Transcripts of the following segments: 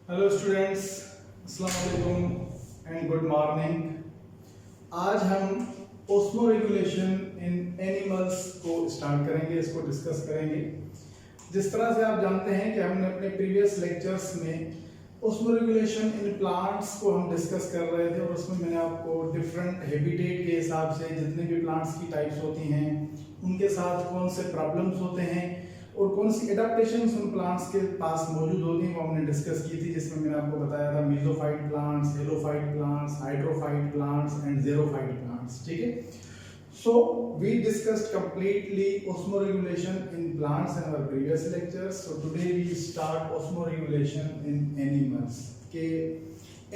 Hello students, अस्सलाम वालेकुम and good morning. आज हम ओस्मो रेगुलेशन इन एनिमल्स को स्टार्ट करेंगे, इसको डिस्कस करेंगे। जिस तरह से आप जानते हैं कि हमने अपने प्रीवियस लेक्चर्स में ओस्मो रेगुलेशन इन प्लांट्स को हम डिस्कस कर रहे थे और उसमें मैंने आपको डिफरेंट हैबिटेट के हिसाब से जितने भी प्लांट्स की टाइप्स होती हैं उनके साथ कौन से प्रॉब्लम्स होते हैं और कौन सी एडाप्टेशंस उन प्लांट्स के पास मौजूद होती हैं वो हमने डिस्कस की थी, जिसमें मैंने आपको बताया था mesophyte plants, halophyte plants, hydrophyte plants and xerophyte plants. ठीक है, so we discussed completely osmoregulation in plants in our previous lectures. So today we start osmoregulation in animals के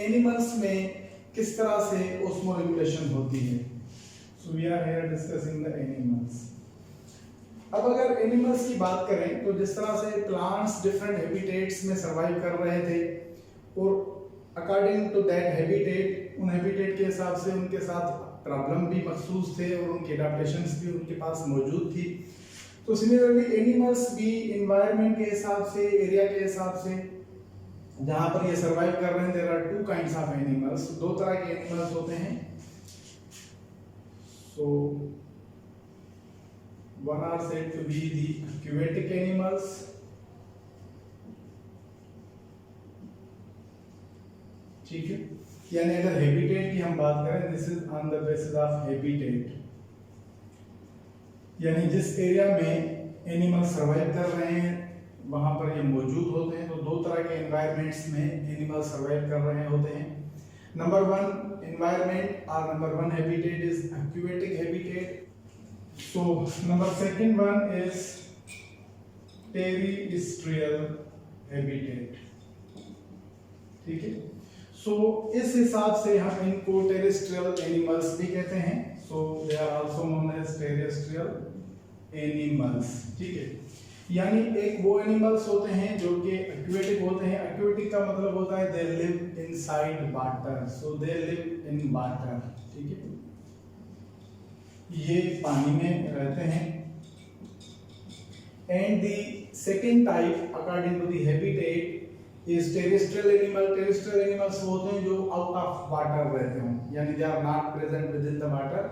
एनिमल्स में किस तरह से osmoregulation होती है। So we are here discussing the animals. अब अगर एनिमल्स की बात करें तो जिस तरह से प्लांट्स डिफरेंट हैबिटेट्स में सरवाइव कर रहे थे और अकॉर्डिंग टू दैट हैबिटेट, उन हैबिटेट के हिसाब से उनके साथ प्रॉब्लम भी मखसूस थे और उनकी एडाप्टेशंस भी उनके पास मौजूद थी। तो सिमिलरली एनिमल्स भी एनवायरनमेंट के हिसाब से, एरिया के हिसाब से जहाँ पर ये सरवाइव कर रहे हैं, there are two kinds of animals. दो तरह के एनिमल्स होते हैं। सो one are said to be the aquatic animals, ठीक है। यानी अगर हैबिटेट की हम बात करें, this is on the basis of habitat, यानी जिस एरिया में एनिमल सर्वाइव कर रहे हैं वहां पर ये मौजूद होते हैं। तो दो तरह के एनवायरनमेंट्स में एनिमल सर्वाइव कर रहे होते हैं। नंबर वन एनवायरनमेंट और number one habitat is aquatic habitat. So number second one is terrestrial habitat, ठीक है। So इस हिसाब से हम इनको terrestrial animals भी कहते हैं। So they are also known as terrestrial animals, ठीक है। यानी एक वो एनिमल्स होते हैं जो कि एक्वेटिक होते हैं। एक्वेटिक का मतलब होता है they live inside water, so they live in water, ठीक है। ये पानी में रहते हैं। And the second type according to the habitat is terrestrial animal. Terrestrial animals वो होते हैं जो आउट ऑफ वाटर रहते हैं, यानी they are not present within the water.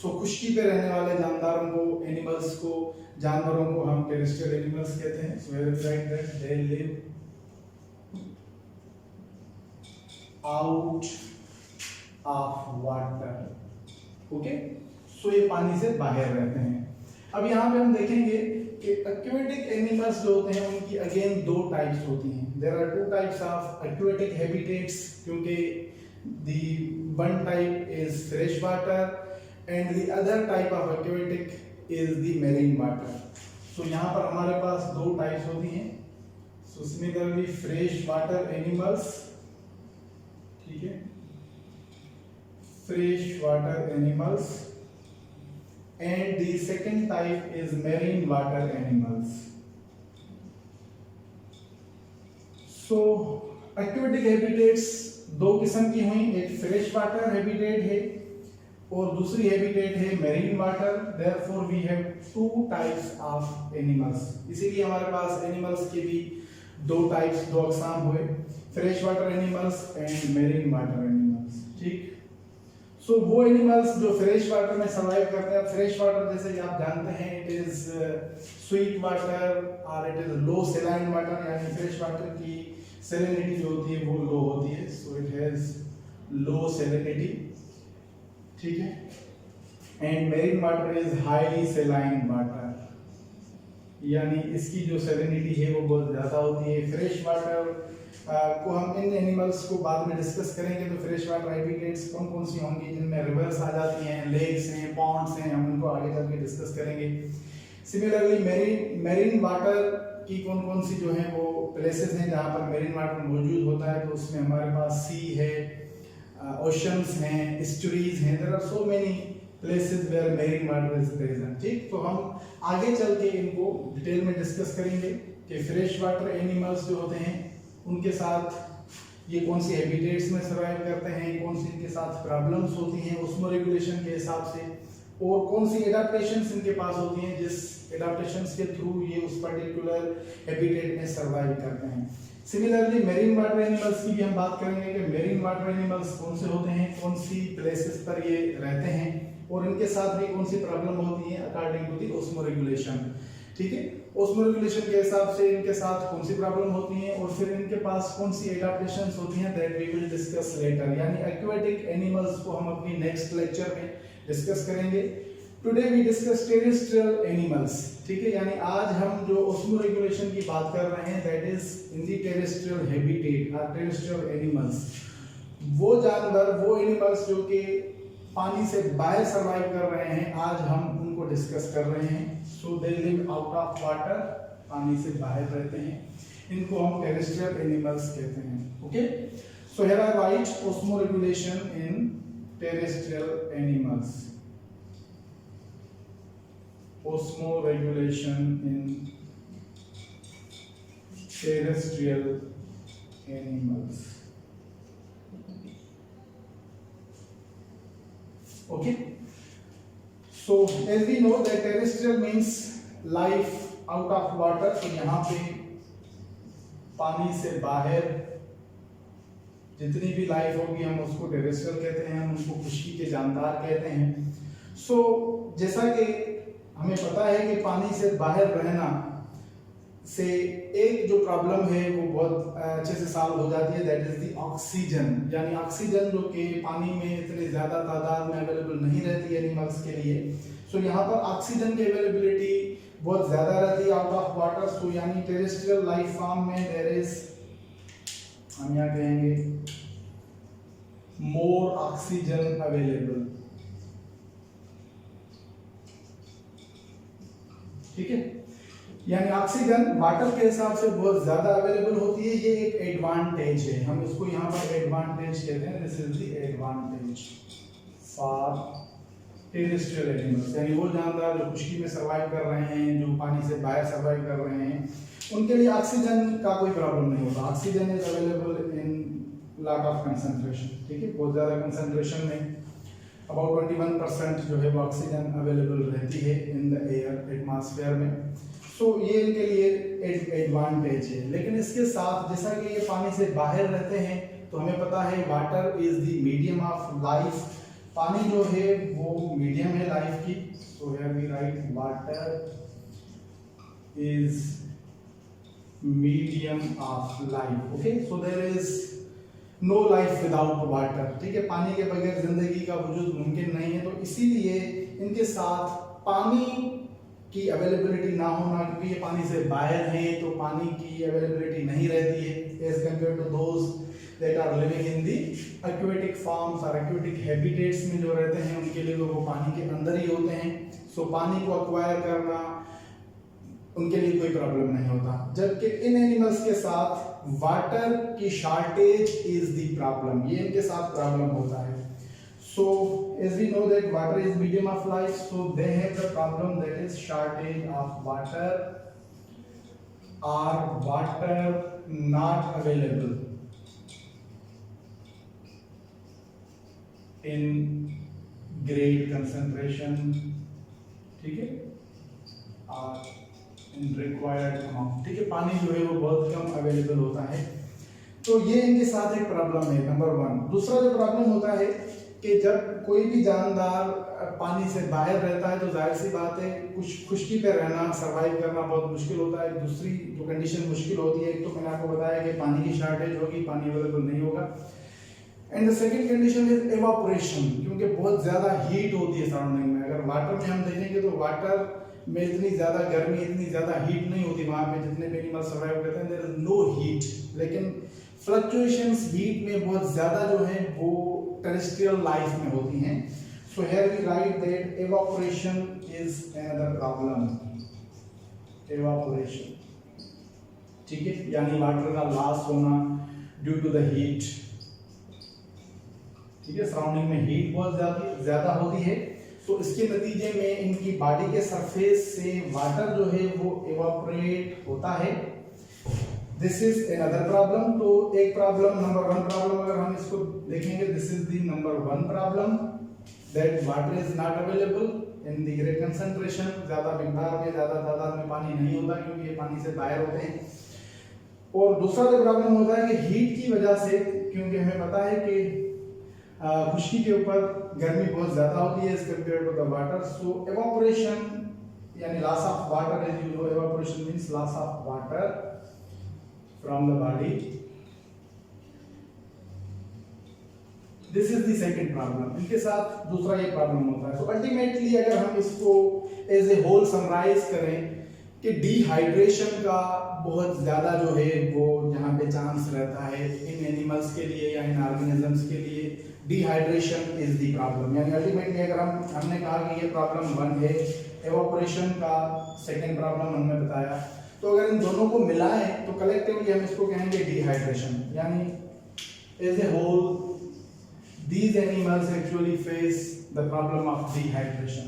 So खुश्की पे रहने वाले जानदारों को, एनिमल्स को, जानवरों को हम टेरेस्ट्रियल एनिमल्स कहते हैं। So very right that they live out of water, okay. So ये पानी से बाहर रहते हैं। अब यहाँ पे हम देखेंगे कि एक्वेटिक एनिमल्स जो होते हैं उनकी अगेन दो टाइप्स होती हैं। There are two types of aquatic habitats, क्योंकि the one type is fresh water and the other type of aquatic is the marine water. So यहाँ पर हमारे पास दो टाइप्स होती हैं। So similarly fresh water animals, ठीक है, fresh water animals, and the second type is marine water animals. So aquatic habitats दो किस्म की हुई, एक फ्रेश वाटर हैबिटेट है और दूसरी हैबिटेट है marine water. therefore we have two types of animals, इसीलिए हमारे पास एनिमल्स के भी दो टाइप्स, दो अकसाम हुए, fresh water animals and marine water animals, ठीक। सो वो एनिमल्स जो फ्रेश वाटर में सर्वाइव करते हैं, फ्रेश वाटर जैसे कि आप जानते हैं इट इज स्वीट वाटर और it is low saline water, यानी फ्रेश वाटर की सेलिनिटी जो होती है वो लो होती है। So it has low salinity, ठीक है। And marine water is highly saline water, यानी इसकी जो सेलिनिटी है वो बहुत ज्यादा होती है। फ्रेश वाटर को हम इन एनिमल्स को बाद में डिस्कस करेंगे। तो फ्रेश वाटर हैबिटेट्स कौन कौन सी होंगी, जिनमें रिवर्स आ जाती हैं, लेक्स हैं, पॉन्ड्स हैं, हम उनको आगे चल के डिस्कस करेंगे। सिमिलरली मैरीन वाटर की कौन कौन सी जो है वो प्लेसेस हैं जहाँ पर मैरीन वाटर मौजूद होता है। तो उसमें हमारे पास सी है, ओशंस हैं, एस्चुरीज हैं, there are so many places where marine water is present, ठीक। तो हम आगे चल के इनको डिटेल में डिस्कस करेंगे कि फ्रेश वाटर एनिमल्स जो होते हैं उनके साथ ये कौन सी हैबिटेट्स में सर्वाइव करते हैं, कौन सी इनके साथ प्रॉब्लम्स होती हैं ओस्मो रेगुलेशन के हिसाब से, और कौन सी एडाप्टेशंस इनके पास होती हैं जिस एडाप्टेशंस के थ्रू ये उस पर्टिकुलर हैबिटेट में सर्वाइव करते हैं। सिमिलरली मेरीन वाटर एनिमल्स की भी हम बात करेंगे कि मेरीन वाटर एनिमल्स कौन से होते हैं, कौन सी प्लेसेस पर ये रहते हैं और इनके साथ भी कौन सी प्रॉब्लम होती है according to the osmoregulation. ठीक है, ऑस्मो रेगुलेशन के हिसाब से इनके साथ कौन सी प्रॉब्लम होती है और फिर इनके पास कौन सी एडाप्टेशंस होती हैं, that we will discuss later. यानी एक्वेटिक एनिमल्स को हम अपनी नेक्स्ट लेक्चर में डिस्कस करेंगे। Today we discuss terrestrial animals. ठीक है, यानी आज हम जो ऑस्मो रेगुलेशन की बात कर रहे हैं that is in the terrestrial habitat और टेरेस्ट्रियल एनिमल्स। वो जानवर, वो एनिमल्स जो कि पानी से बाहर सरवाइव कर रहे हैं, आज हम उनको डिस्कस कर रहे हैं। So they live out of water, पानी से बाहर रहते हैं, इनको हम टेरेस्ट्रियल एनिमल्स कहते हैं। Okay, so here I right osmo regulation in terrestrial animals. Osmoregulation in terrestrial animals. Okay, so as we know that terrestrial means life out of water. तो यहाँ पे पानी से बाहर जितनी भी लाइफ होगी हम उसको टेरेस्ट्रियल कहते हैं, हम उसको खुशकी के जानदार कहते हैं। सो जैसा कि हमें पता है कि पानी से बाहर रहना से एक जो प्रॉब्लम है वो बहुत अच्छे से सॉल्व हो जाती है, दैट इज द ऑक्सीजन। यानी ऑक्सीजन जो कि पानी में इतनी ज़्यादा तादाद में अवेलेबल नहीं रहती है एनिमल्स के लिए। सो यहाँ पर ऑक्सीजन की अवेलेबिलिटी बहुत ज़्यादा रहती है आउट ऑफ वाटर। सो यानी टेरेस्ट्रियल लाइफ फॉर्म में देयर इज, हम यहाँ कहेंगे मोर ऑक्सीजन अवेलेबल। ठीक है, यानी ऑक्सीजन वाटर के हिसाब से बहुत ज्यादा अवेलेबल होती है। ये एक एडवांटेज है, हम इसको यहाँ पर एडवांटेज कहते हैं। This is the advantage for terrestrial animals, यानी वो जानवर जो खुशकी में सर्वाइव कर रहे हैं, जो पानी से बाहर सर्वाइव कर रहे हैं, उनके लिए ऑक्सीजन का कोई प्रॉब्लम नहीं होता। Oxygen is available in lot of concentration. ठीक है, बहुत ज्यादा कंसंट्रेशन में अबाउट 21% जो है वो ऑक्सीजन अवेलेबल रहती है इन द एयर एटमॉस्फेयर में। सो ये इनके लिए एडवांटेज है। लेकिन इसके साथ जैसा कि ये पानी से बाहर रहते हैं तो हमें पता है water is the medium of life. पानी जो है वो मीडियम है लाइफ की। So here we write water is medium of life. Okay, so there is no life without water. ठीक है, पानी के बगैर जिंदगी का वजूद मुमकिन नहीं है। तो इसीलिए इनके साथ पानी की अवेलेबिलिटी ना होना, क्योंकि ये पानी से बाहर हैं तो पानी की अवेलेबिलिटी नहीं रहती है as compare to those that are living in the aquatic forms और एक्वेटिक हैबिटेट्स में जो रहते हैं उनके लिए वो पानी के अंदर ही होते हैं। सो पानी को अक्वायर करना उनके लिए कोई प्रॉब्लम नहीं होता। जबकि इन एनिमल्स के साथ वाटर की शॉर्टेज इज द प्रॉब्लम, ये इनके साथ प्रॉब्लम होता है। सो as we know that water is medium of life, so they have the problem that is shortage of water or water not available in great concentration, ठीक है, और इन required amount. ठीक है, पानी जो है वो बहुत कम अवेलेबल होता है। तो ये इनके साथ एक प्रॉब्लम है, नंबर वन। दूसरा जो प्रॉब्लम होता है कि जब कोई भी जानदार पानी से बाहर रहता है तो जाहिर सी बात है कुछ खुशकी पे रहना, सरवाइव करना बहुत मुश्किल होता है। दूसरी जो कंडीशन मुश्किल होती है, एक तो मैंने आपको बताया कि पानी की शॉर्टेज होगी, पानी अवेलेबल नहीं होगा। And the second condition is evaporation, क्योंकि बहुत ज़्यादा हीट होती है सराउंडिंग में। अगर वाटर में हम देखेंगे तो वाटर में इतनी ज़्यादा गर्मी, इतनी ज़्यादा हीट नहीं होती। वहाँ पे जितने भी एनिमल सर्वाइव करते हैं देयर इज नो हीट, लेकिन फ्लक्चुएशंस हीट में बहुत ज़्यादा जो है वो टेरेस्ट्रियल लाइफ में होती हैं। So here we write that evaporation is another problem. Evaporation, ठीक है, यानी वाटर का लॉस होना ड्यू टू द हीट। ठीक है, सराउंडिंग में हीट बहुत ज़्यादा होती है, तो इसके नतीजे में इनकी बॉडी के सरफेस से वाटर जो है वो एवापोरेट होता है। This is another problem. तो एक प्रॉब्लम, नंबर वन प्रॉब्लम अगर हम इसको देखेंगे, this is the number one problem that water is not available in the great concentration. ज्यादा मिकदार में, ज्यादा तादाद में पानी नहीं होता क्योंकि ये पानी से बाहर होते हैं। और दूसरा जो प्रॉब्लम होता है कि हीट की वजह से, क्योंकि हमें पता है कि खुश्की के ऊपर गर्मी बहुत ज़्यादा होती है as compare to the water, so evaporation यानी loss of water, as you know evaporation means loss of water from the body. This is the second problem. इनके साथ दूसरा ये प्रॉब्लम होता है। सो अल्टीमेटली अगर हम इसको एज ए होल समराइज करें कि डिहाइड्रेशन का बहुत ज़्यादा जो है वो यहाँ पे चांस रहता है इन एनिमल्स के लिए या इन ऑर्गेनिजम्स के लिए। डिहाइड्रेशन इज द प्रॉब्लम, यानी अल्टीमेटली अगर हमने कहा कि ये प्रॉब्लम 1 है एवापोरेशन का, सेकेंड प्रॉब्लम हमने बताया, तो अगर इन दोनों को मिलाएं तो कलेक्टिवली हम इसको कहेंगे डिहाइड्रेशन। यानी as a whole these animals actually face the problem of dehydration।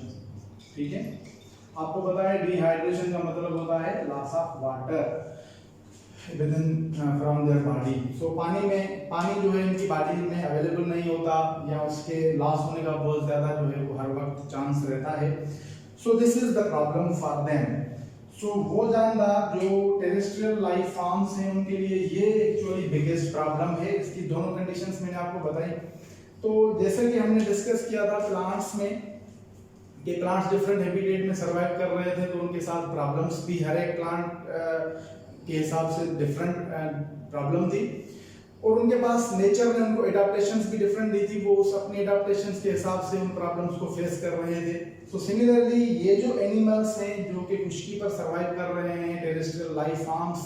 ठीक है, आपको पता है डिहाइड्रेशन का मतलब होता है loss of water within from their body. So पानी जो है इनकी बॉडी में अवेलेबल नहीं होता या उसके लॉस होने का बहुत ज्यादा जो है वो हर वक्त चांस रहता है। So this is the problem for them. So वो जानदार जो टेरेस्ट्रियल लाइफ फॉर्म्स हैं उनके लिए ये एक्चुअली बिगेस्ट प्रॉब्लम है। इसकी दोनों कंडीशंस मैंने आपको बताई। तो जैसे कि हमने डिस्कस किया था प्लांट्स में कि प्लांट्स डिफरेंट हैबिटेट में सर्वाइव कर रहे थे, तो उनके साथ प्रॉब्लम्स भी हर एक प्लांट के हिसाब से डिफरेंट प्रॉब्लम थी और उनके पास नेचर ने उनको एडाप्टेशंस भी डिफरेंट दी थी। वो उस अपने एडाप्टेशंस के हिसाब से उन प्रॉब्लम्स को फेस कर रहे थे। सो सिमिलरली ये जो एनिमल्स हैं जो कि खुश्की पर सर्वाइव कर रहे हैं, terrestrial life forms,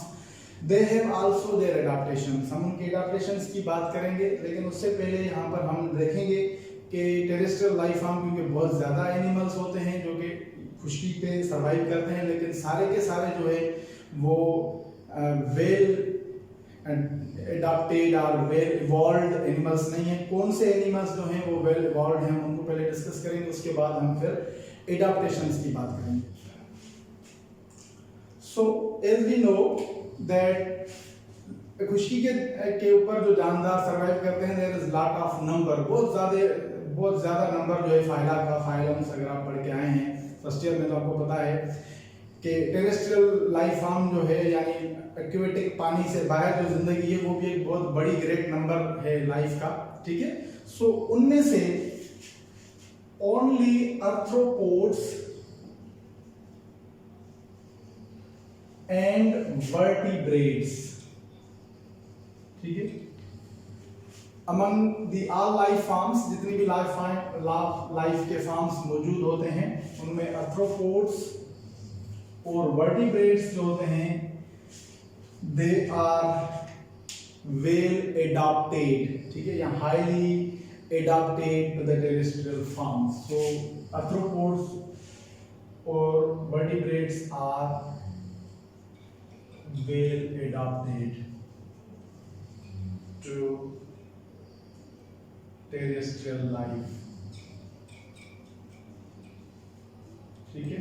they have also their adaptations। हम उनके adaptations की बात करेंगे, लेकिन उससे पहले यहाँ पर हम देखेंगे कि टेरेस्ट्रियल लाइफ फॉर्म क्योंकि बहुत ज़्यादा एनिमल्स होते हैं जो कि खुश्की पे सर्वाइव करते हैं, लेकिन सारे के सारे जो है वो वेल एडाप्टेड और वेल इवॉल्व्ड एनिमल्स नहीं है। कौन से एनिमल्स जो हैं वो वेल इवॉल्व्ड हैं उनको पहले डिस्कस करेंगे, उसके बाद हम फिर एडाप्टेशंस की बात करेंगे। So as we know that खुश्की के ऊपर जो जानदार सर्वाइव करते हैं, there is lot of number, बहुत ज्यादा नंबर जो है फाइला का, फाइलम्स अगर आप पढ़ के आए हैं फर्स्ट ईयर में तो आपको पता है कि टेरेस्ट्रियल लाइफ फॉर्म जो है यानी एक्वेटिक पानी से बाहर जो जिंदगी है वो भी एक बहुत बड़ी ग्रेट नंबर है लाइफ का। ठीक है, सो उनमें से ओनली आर्थ्रोपोड्स एंड वर्टिब्रेट्स, ठीक है, among the all life forms, जितनी भी लाइफ के फॉर्म्स मौजूद होते हैं उनमें आर्थ्रोपोड्स और वर्टिब्रेट्स जो होते हैं दे आर वेल एडाप्टेड। ठीक है, या highly adapted to the terrestrial forms. So arthropods और vertebrates are well adapted to terrestrial life। ठीक है,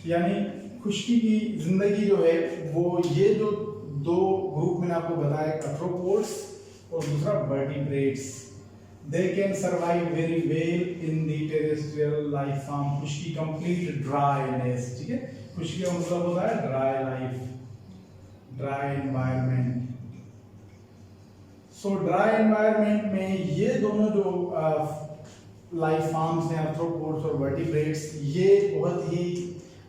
यानी खुश्की की जिंदगी जो है वो ये जो दो ग्रुप मैंने आपको बताया, आर्थ्रोपोड्स और दूसरा vertebrates, they can survive very well in the terrestrial life form। Khushki complete dryness। ठीक है, खुश्की का मतलब होता है ड्राई लाइफ, ड्राई एनवायरनमेंट। सो ड्राई एनवायरनमेंट में ये दोनों जो लाइफ फॉर्म्स हैं आर्थ्रोपोड्स और वर्टिब्रेट्स, ये बहुत ही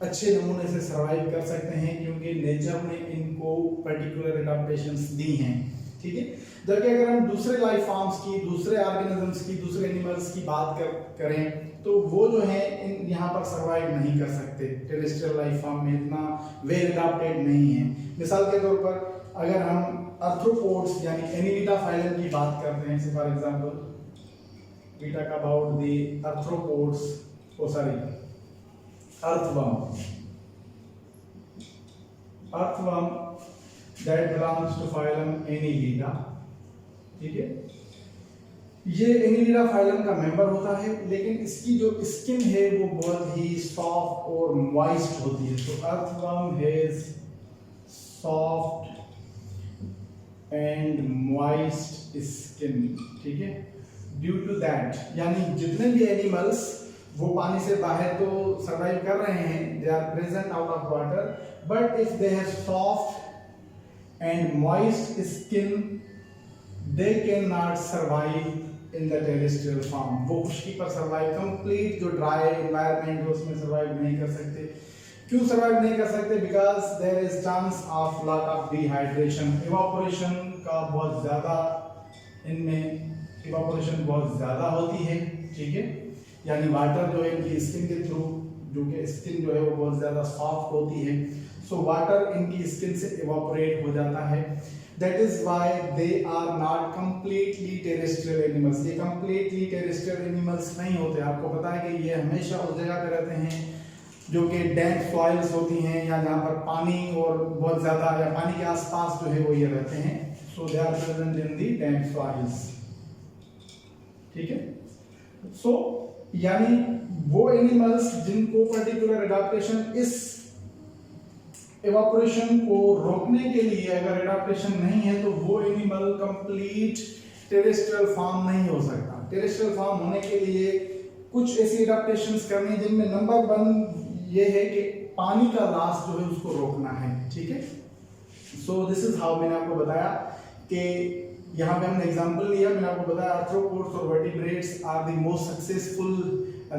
अच्छे नमूने से सर्वाइव कर सकते हैं क्योंकि नेचर ने इनको पर्टिकुलर एडाप्टेशंस दी हैं। ठीक है, जबकि अगर हम दूसरे लाइफ फॉर्म्स की, दूसरे ऑर्गेनिजम्स की, दूसरे एनिमल्स की बात करें तो वो जो है यहाँ पर सर्वाइव नहीं कर सकते, टेरेस्ट्रियल लाइफ फॉर्म में इतना वेल एडाप्टेड नहीं है। मिसाल के तौर पर अगर हम आर्थ्रोपोड्स यानी एनिलिडा फाइलम की बात करते हैं, for example we talk about the arthropods, earthworm that belongs to phylum Annelida। ठीक है, ये एनिलिडा फाइलम का मेंबर होता है, लेकिन इसकी जो स्किन है वो बहुत ही सॉफ्ट और मॉइस्ट होती है। तो earthworm has soft and moist skin. ठीक है, ड्यू टू दैट यानी जितने भी एनिमल्स वो पानी से बाहर तो सर्वाइव कर रहे हैं, they are present out of water, but if they have soft and moist skin, they cannot survive in the terrestrial form. वो खुश्की पर सर्वाइव, कंप्लीट जो ड्राई एनवायरनमेंट है उसमें सर्वाइव नहीं कर सकते। क्यों सर्वाइव नहीं कर सकते? Because there is chance of lot of dehydration, evaporation का बहुत ज़्यादा, इनमें इवापोरेशन बहुत ज़्यादा होती है, ठीक है। यानी वाटर जो है इनकी स्किन के थ्रू, जो कि स्किन जो है वो बहुत ज़्यादा सॉफ्ट होती है, सो वाटर इनकी स्किन से इवापोरेट हो जाता है। That is why they are not completely terrestrial animals. ये completely terrestrial animals नहीं होते। आपको पता है कि ये हमेशा उस जगह पे रहते हैं जो कि damp soils होती हैं, या जहाँ पर पानी और बहुत ज़्यादा, या पानी के आसपास जो है वो ये रहते हैं। So they are present in the damp soils, ठीक है। So यानी वो एनिमल्स जिनको पर्टिकुलर एडाप्टेशन, इस इवापोरेशन को रोकने के लिए अगर एडाप्टेशन नहीं है, तो वो एनिमल कंप्लीट टेरेस्ट्रियल फॉर्म नहीं हो सकता। टेरेस्ट्रियल फॉर्म होने के लिए कुछ ऐसी एडाप्टेशंस करनी है जिनमें नंबर 1 ये है कि पानी का लॉस जो है उसको रोकना है, ठीक है। सो दिस इज हाउ, मैंने आपको बताया कि यहाँ पे हमने एग्जांपल लिया, मैंने आपको बताया आर्थ्रोपोड्स और vertebrates are the most successful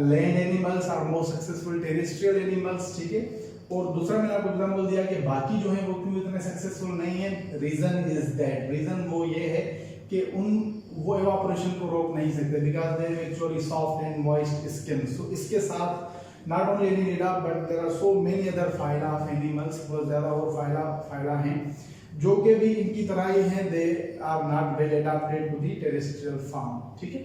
land animals, are most successful terrestrial animals, ठीक है। और दूसरा मैंने आपको एग्जांपल दिया कि बाकी जो है वो क्यों इतने सक्सेसफुल नहीं है। रीजन इज दैट, रीजन वो ये है कि वो इवापोरेशन को रोक नहीं सकते, because they actually soft and moist skin. So इसके साथ not only Annelida but there are so many other phyla of animals, बहुत ज्यादा और फाइला हैं जो कि भी इनकी तरह ही हैं, they are not well adapted to the terrestrial form, ठीक है।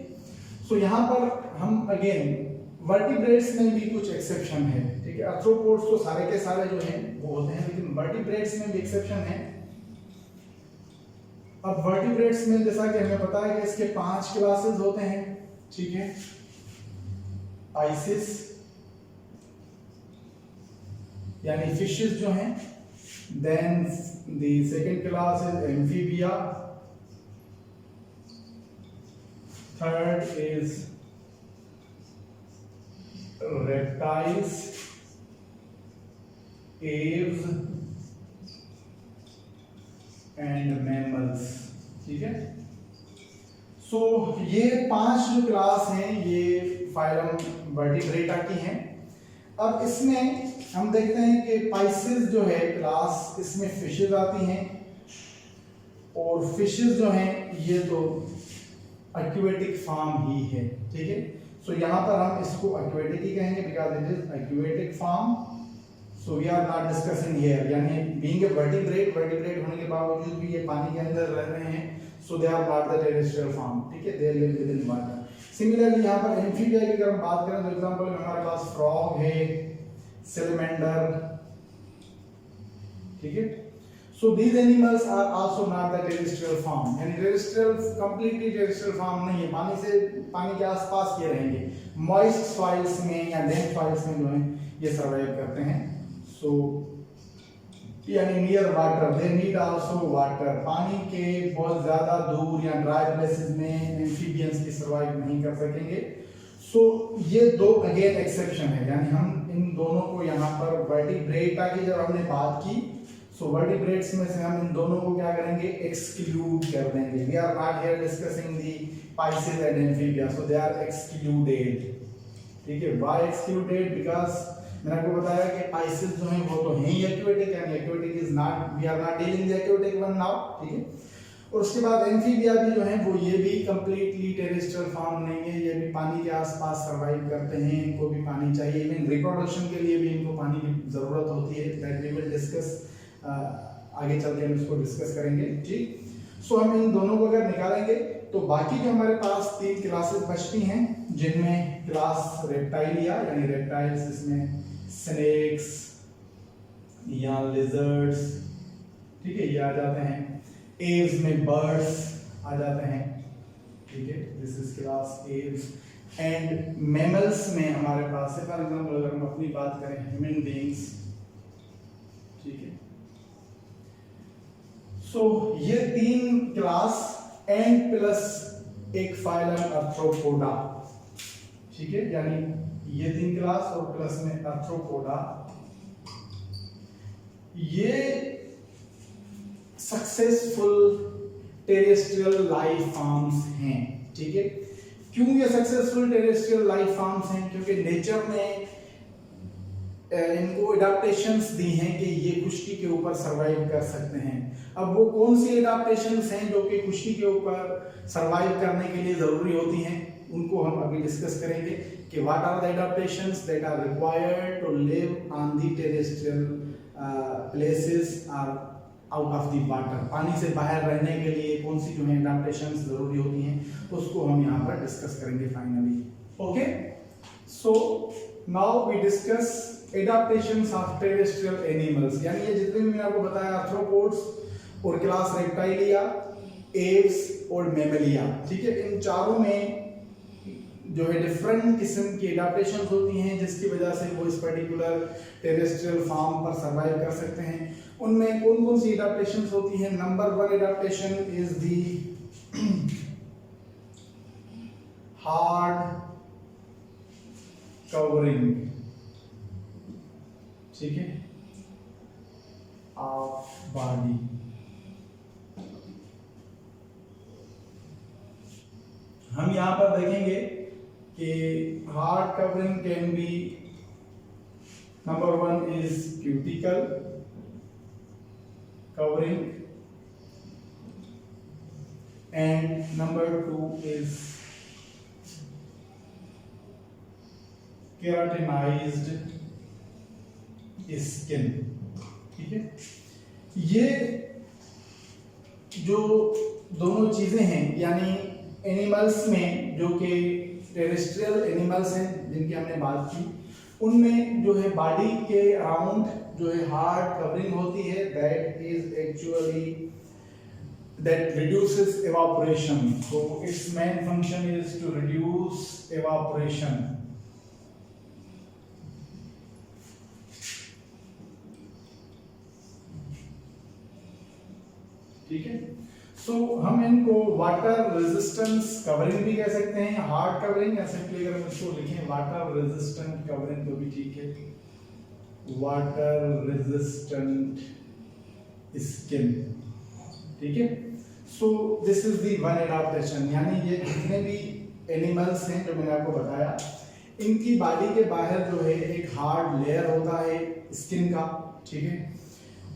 सो यहाँ पर हम अगेन वर्टिब्रेट्स में भी कुछ एक्सेप्शन है, ठीक है। आर्थ्रोपोड्स तो सारे के सारे जो हैं वो होते हैं, लेकिन वर्टिब्रेट्स में भी एक्सेप्शन है। अब वर्टिब्रेट्स में जैसा कि हमें पता है कि इसके 5 क्लासेस होते हैं, ठीक है। आइसिस यानी फिशेस जो हैं, then the second class is amphibia, third is reptiles, aves and mammals, ठीक है। सो ये 5 जो क्लास हैं ये फाइलम वर्टिब्रेटा की हैं। अब इसमें हम देखते हैं कि पाइसेस जो है क्लास, इसमें फिशेस आती हैं, और फिशेस जो हैं ये तो एक्वेटिक फॉर्म ही है, ठीक है। सो यहाँ पर हम इसको एक्वेटिक ही कहेंगे because it is aquatic form. So we are not discussing here, यानी बीइंग ए वर्टिब्रेट होने के बावजूद भी ये पानी के अंदर रह रहे हैं, so they are not the terrestrial form, ठीक है। They live within water. Similarly यहाँ पर एम्फीबिया की अगर हम बात करें तो एग्जांपल में हमारे पास फ्रॉग है, सैलमेंडर, ठीक है। So these animals are also not the terrestrial form, यानी terrestrial completely terrestrial form नहीं है, पानी के आसपास ये रहेंगे, moist soils में या damp soils में जो है ये survive करते हैं। So यानी near water, they need also water, पानी के बहुत ज़्यादा दूर या dry places में amphibians की survive नहीं कर सकेंगे। So ये 2 again exception है, यानी हम इन दोनों को यहाँ पर vertebrata की जब हमने बात की, सो वर्टिब्रेट्स में से हम इन दोनों को क्या करेंगे, एक्सक्लूड कर देंगे। We are not here discussing the pisces and amphibia, so they are excluded, ठीक है। Why excluded? बिकॉज मैंने आपको बताया कि पाइसेस जो हैं वो तो हैं ही एक्वेटिक, यानी aquatic is not, we are not dealing the aquatic one now, ठीक है। और उसके बाद एम्फीबिया भी जो है वो ये भी कंप्लीटली टेरेस्ट्रियल फॉर्म नहीं है, ये भी पानी के आसपास सर्वाइव करते हैं, इनको भी पानी चाहिए, इवन रिप्रोडक्शन के लिए भी इनको पानी की जरूरत होती है। दैट वी विल डिस्कस, आगे चल के हम इसको डिस्कस करेंगे, ठीक। सो हम इन दोनों को अगर निकालेंगे तो बाकी जो हमारे पास 3 क्लासेस बचती हैं, जिनमें क्लास रेप्टाइलिया यानी रेप्टाइल्स, इसमें स्नेक्स या लिजर्ड्स, ठीक है, ये आ जाते हैं। एव्स में बर्ड्स आ जाते हैं, ठीक है, this is class Aves. And mammals में हमारे पास है, फॉर एग्जांपल अगर हम अपनी बात करें ह्यूमन बीइंग्स, ठीक है। सो ये 3 क्लास एंड प्लस एक फाइलम आर्थ्रोपोडा, ठीक है, यानी ये 3 क्लास और प्लस में आर्थ्रोपोडा, ये सक्सेसफुल टेरेस्ट्रियल लाइफ फॉर्म्स हैं, ठीक है। क्यों ये सक्सेसफुल टेरेस्ट्रियल लाइफ फॉर्म्स हैं? क्योंकि नेचर ने इनको एडाप्टेशंस दी हैं कि ये खुश्की के ऊपर सरवाइव कर सकते हैं। अब वो कौन सी एडाप्टेशंस हैं जो कि खुश्की के ऊपर सरवाइव करने के लिए जरूरी होती हैं, उनको हम अभी डिस्कस करेंगे कि what are the adaptations that are required to live on the terrestrial places are out of the water. पानी से बाहर रहने के लिए कौन सी जो है एडाप्टेशंस जरूरी होती हैं, उसको हम यहाँ पर डिस्कस करेंगे finally. Okay, so now we discuss adaptations of terrestrial animals, यानी ये जितने भी मैंने आपको बताया आर्थ्रोपोड्स और क्लास रेप्टाइलिया, एव्स और मैमलिया, ठीक है। इन चारों में जो है डिफरेंट किस्म की एडाप्टेशंस होती हैं जिसकी वजह से वो इस पर्टिकुलर टेरेस्ट्रियल फॉर्म पर सर्वाइव कर सकते हैं। उनमें कौन कौन सी एडाप्टेशंस होती हैं? Number 1 adaptation is the hard covering, ठीक है, ऑफ बॉडी। हम यहां पर देखेंगे कि hard covering can be, number 1 is cuticle covering and number 2 is keratinised skin, ठीक है। ये जो दोनों चीजें हैं, यानी एनिमल्स में जो कि टेरेस्ट्रियल एनिमल्स हैं जिनकी हमने बात की, उनमें जो है बॉडी के अराउंड जो है हार्ड कवरिंग होती है, that is actually that reduces evaporation. so its main function is to reduce evaporation, ठीक है। सो हम इनको वाटर रेजिस्टेंस कवरिंग भी कह सकते हैं, हार्ड कवरिंग, या सिंपली अगर हम इसको लिखें वाटर रेजिस्टेंट कवरिंग तो भी ठीक है, वाटर रेजिस्टेंट स्किन, ठीक है। So this is the one adaptation, यानी ये जितने भी एनिमल्स हैं जो मैंने आपको बताया, इनकी बॉडी के बाहर जो है एक हार्ड लेयर होता है स्किन का, ठीक है।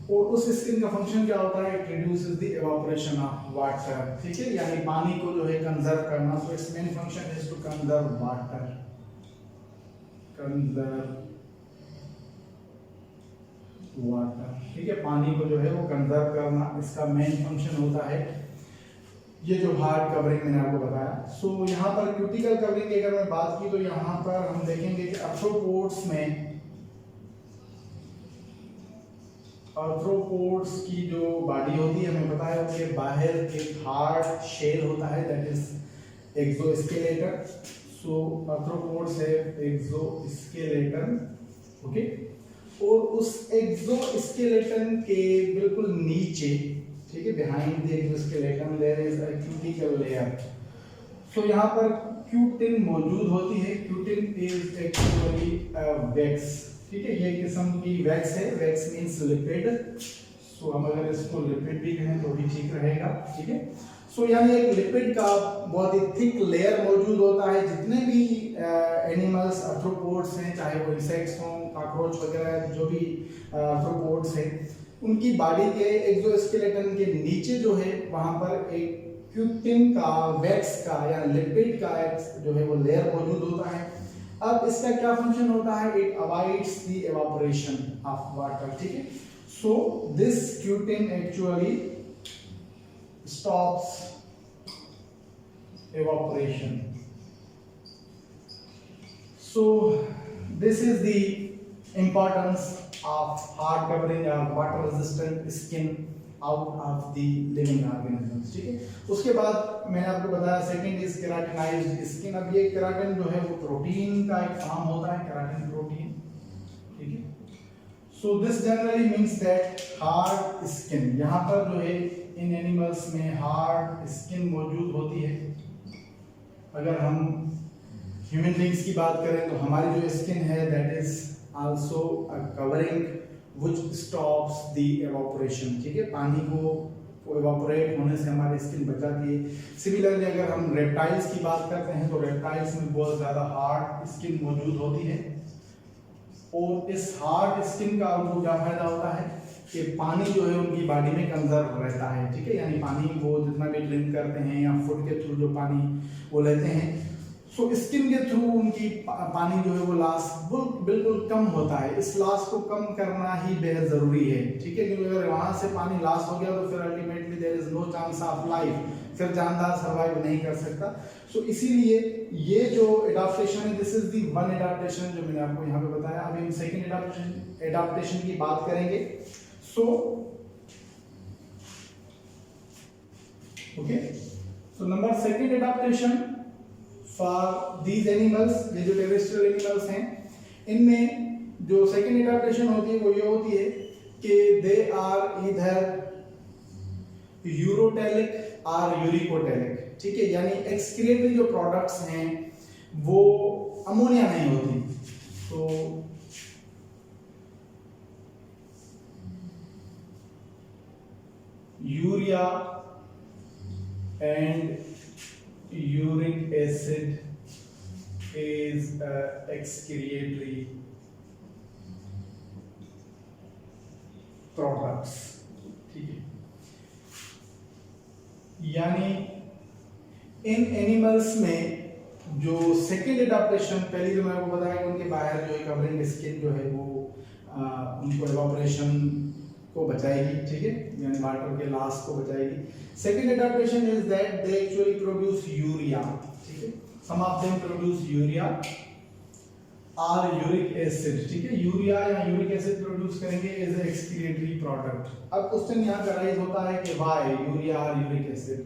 और उस स्किन का फंक्शन क्या होता है? It reduces the evaporation of water, ठीक है, यानी पानी को जो है कंजर्व करना। So its main function is to conserve water, conserve water, ठीक है, पानी को जो है वो कंजर्व करना इसका मेन फंक्शन होता है, ये जो हार्ड कवरिंग मैंने आपको बताया। सो यहाँ पर क्यूटिकल कवरिंग की अगर मैं बात की तो यहाँ पर हम देखेंगे कि आर्थ्रोपोड्स में, आर्थ्रोपोड्स की जो बॉडी होती है हमें पता है उसके बाहर एक हार्ड शेल होता है, that is exoskeleton. So arthropods है एक्सोस्केलेटन, ओके। और उस एक्सोस्केलेटन के बिल्कुल नीचे, ठीक है, behind the exoskeleton there is a cuticle layer. So यहाँ पर क्यूटिन मौजूद होती है। क्यूटिन इज एक्चुअली वैक्स, ठीक है, ये किस्म की वैक्स है, वैक्स मींस लिपिड। सो हम अगर इसको लिपिड भी कहें तो भी ठीक रहेगा, ठीक है। सो यानी एक लिपिड का बहुत ही थिक लेयर मौजूद होता है। जितने भी एनिमल्स आर्थ्रोपोड्स हैं, चाहे वो इंसेक्ट्स हों, कॉकरोच वगैरह, जो भी आर्थ्रोपोड्स हैं, उनकी बॉडी के एक्सोस्केलेटन के नीचे जो है वहां पर एक क्यूटिन का, वैक्स का या लिपिड का जो है वो लेयर मौजूद होता है। अब इसका क्या फंक्शन होता है? It avoids the evaporation of water, ठीक है। So this cutin actually stops evaporation. So this is the importance of hard covering or water resistant skin out of the living organisms, ठीक है। उसके बाद मैंने आपको बताया सेकंड इज केराटिनाइज्ड स्किन। अब ये केराटिन जो है वो प्रोटीन का एक फॉर्म होता है, केराटिन प्रोटीन, ठीक है। So this generally means that hard skin, यहाँ पर जो है इन एनिमल्स में हार्ड स्किन मौजूद होती है। अगर हम ह्यूमन बींग्स की बात करें तो हमारी जो स्किन है that is also a covering which stops the evaporation, ठीक है, पानी को को इवापोरेट होने से हमारी स्किन बच जाती है। सिमिलरली अगर हम रेप्टाइल्स की बात करते हैं तो रेप्टाइल्स में बहुत ज़्यादा हार्ड स्किन मौजूद होती है, और इस हार्ड स्किन का उनको क्या फायदा होता है कि पानी जो है उनकी बॉडी में कंजर्व रहता है, ठीक है, यानी पानी वो जितना भी ड्रिंक करते हैं या फूड के थ्रू जो पानी वो लेते हैं, सो स्किन के थ्रू उनकी पानी जो है वो लॉस बिल्कुल कम होता है। इस लॉस को कम करना ही बेहद ज़रूरी है, ठीक है, क्योंकि अगर वहाँ से पानी लॉस हो गया तो फिर ultimately there is no chance of life, फिर जानदार सर्वाइव नहीं कर सकता। सो इसीलिए ये जो एडाप्टेशन है, this is the one adaptation जो मैंने आपको यहाँ पे बताया। अभी हम सेकंड एडाप्टेशन की बात करेंगे। So okay, so number second adaptation for these animals, ये जो टेरेस्ट्रियल एनिमल्स हैं, इनमें जो सेकंड एडाप्टेशन होती है वो ये होती है कि दे आर ईदर यूरोटेलिक और यूरिकोटेलिक, ठीक है, यानी एक्सक्रीटरी जो प्रोडक्ट्स हैं वो अमोनिया नहीं होती। तो urea and uric acid is excretory products, ठीक है, यानी इन एनिमल्स में जो सेकेंड एडाप्टेशन, पहले जो मैंने आपको बताया कि उनके बाहर जो है कवरिंग स्किन जो है वो उनको एवापोरेशन को बचाएगी, ठीक है, यानी वाटर के लॉस को बचाएगी। Second adaptation is that they actually produce urea, ठीक है, some of them produce urea और यूरिक एसिड, ठीक है, यूरिया या यूरिक एसिड प्रोड्यूस करेंगे एज ए एक्सक्रीटरी प्रोडक्ट। अब क्वेश्चन यहाँ का राइज होता है कि व्हाई यूरिया और यूरिक एसिड।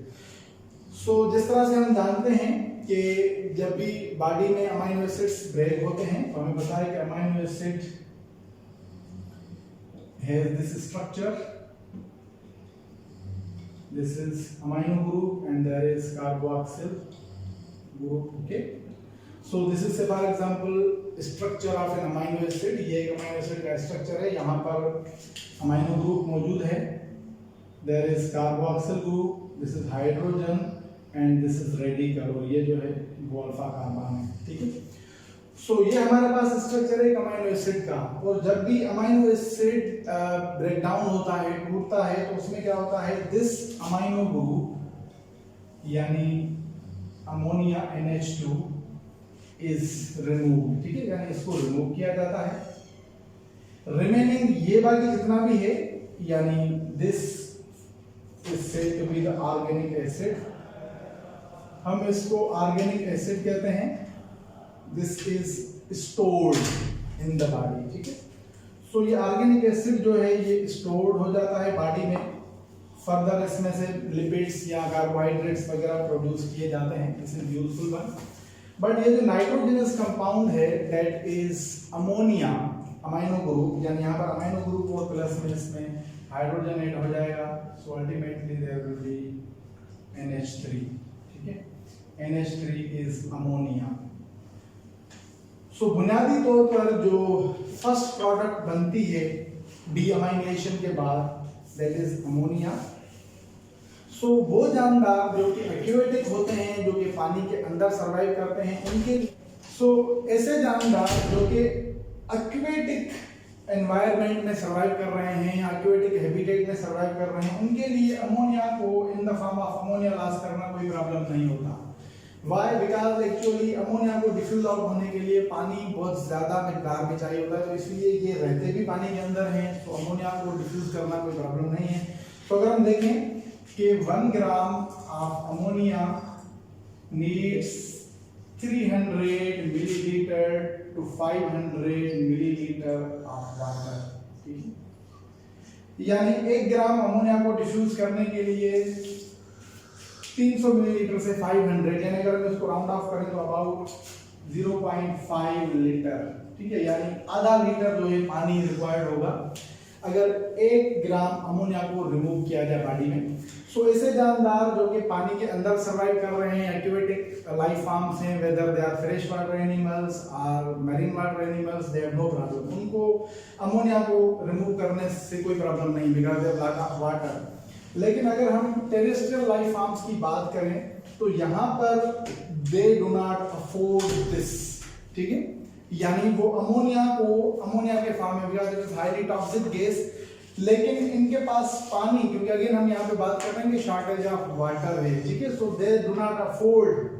सो जिस तरह से हम जानते हैं कि जब भी बॉडी में अमाइनो एसिड्स ब्रेक होते हैं तो हमें पता है कि amino acid has this structure, this is amino group and there is carboxyl group, okay, so this is for example structure of an amino acid। ये एक amino acid का structure है, यहाँ पर amino group मौजूद है, there is carboxyl group, this is hydrogen and this is radical, और ये जो है वो अल्फा कार्बन है, ठीक है। सो ये हमारे पास स्ट्रक्चर है अमाइनो एसिड का, और जब भी अमाइनो एसिड ब्रेक डाउन होता है, टूटता है, तो उसमें क्या होता है, दिस अमाइनो ग्रुप यानी अमोनिया NH2 इज रिमूव, ठीक है, यानी इसको रिमूव किया जाता है। रिमेनिंग ये बाकी जितना भी है, यानी this is said to be the organic acid, हम इसको ऑर्गेनिक एसिड कहते हैं। This is stored in the body, ठीक है। सो ये ऑर्गेनिक एसिड जो है ये स्टोर्ड हो जाता है बॉडी में, फर्दर इसमें से लिपिड्स या कार्बोहाइड्रेट्स वगैरह प्रोड्यूस किए जाते हैं, this is useful one. But ये जो नाइट्रोजनस कंपाउंड है that is ammonia amino group, यानी यहाँ पर अमाइनो ग्रुप और प्लस में इसमें हाइड्रोजन ऐड हो जाएगा, so ultimately there will be NH3, ठीक है, NH3 इज अमोनिया। सो बुनियादी तौर पर जो फर्स्ट प्रोडक्ट बनती है डीअमाइनेशन के बाद दैट इज अमोनिया। सो वो जानदार जो कि एक्वेटिक होते हैं, जो कि पानी के अंदर सरवाइव करते हैं, उनके ऐसे जानदार जो कि एक्वेटिक एनवायरनमेंट में सरवाइव कर रहे हैं या एक्वेटिक हैबिटेट में सरवाइव कर रहे हैं, उनके लिए अमोनिया को इन the form of ammonia loss करना कोई प्रॉब्लम नहीं होता। वाई? बिकॉज एक्चुअली अमोनिया को डिफ्यूज आउट होने के लिए पानी बहुत ज़्यादा मिकदार में चाहिए होता है, तो इसलिए ये रहते भी पानी के अंदर हैं, तो अमोनिया को डिफ्यूज करना कोई प्रॉब्लम नहीं है। तो अगर हम देखें कि 1 gram of ammonia needs 300 millilitre to 500 millilitre of water, ठीक है, यानी 1 ग्राम अमोनिया को डिफ्यूज करने के लिए 300 मिलीलीटर से 500, यानी अगर हम इसको राउंड ऑफ करें तो अबाउट 0.5 लीटर, ठीक है, यानी आधा लीटर जो है पानी रिक्वायर्ड होगा अगर 1 ग्राम अमोनिया को रिमूव किया जाए बॉडी में। सो ऐसे जानदार जो कि पानी के अंदर सर्वाइव कर रहे हैं, एक्वेटिक लाइफ फॉर्म्स हैं, whether they are fresh water animals और marine water animals, they have no problem, उनको अमोनिया को रिमूव करने से कोई प्रॉब्लम नहीं, because they lack of water. लेकिन अगर हम टेरेस्ट्रियल लाइफ फॉर्म्स की बात करें तो यहां पर दे डू नॉट अफोर्ड दिस, ठीक है, यानी वो अमोनिया के फॉर्म में because it is highly toxic gas, लेकिन इनके पास पानी, क्योंकि अगेन हम यहाँ पे बात कर रहे हैं कि शॉर्टेज ऑफ वाटर है, ठीक है, so they do not afford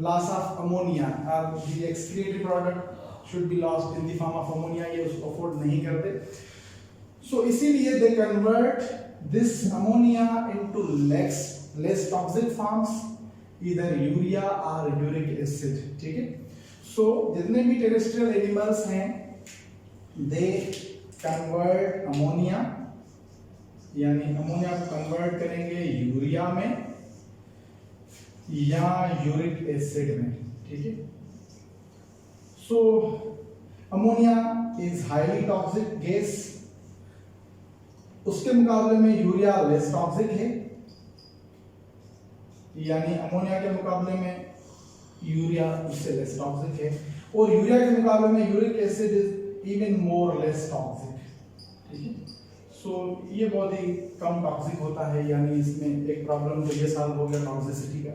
loss of ammonia और the excretory product should be lost in the form of ammonia, ये उसको अफोर्ड नहीं करते। सो इसीलिए they convert this ammonia into less toxic forms, either urea or uric acid, ठीक है। सो जितने भी टेरेस्ट्रियल एनिमल्स हैं दे कन्वर्ट अमोनिया, यानी अमोनिया को कन्वर्ट करेंगे यूरिया में या यूरिक एसिड में, ठीक है। So ammonia is highly toxic gas, उसके मुकाबले में यूरिया लेस टॉक्सिक है, यानी अमोनिया के मुकाबले में यूरिया उससे लेस टॉक्सिक है, और यूरिया के मुकाबले में uric acid is even more less toxic, ठीक है। सो ये बहुत ही कम टॉक्सिक होता है, यानी इसमें एक प्रॉब्लम तो ये सॉल्व हो गया टॉक्सिसिटी का।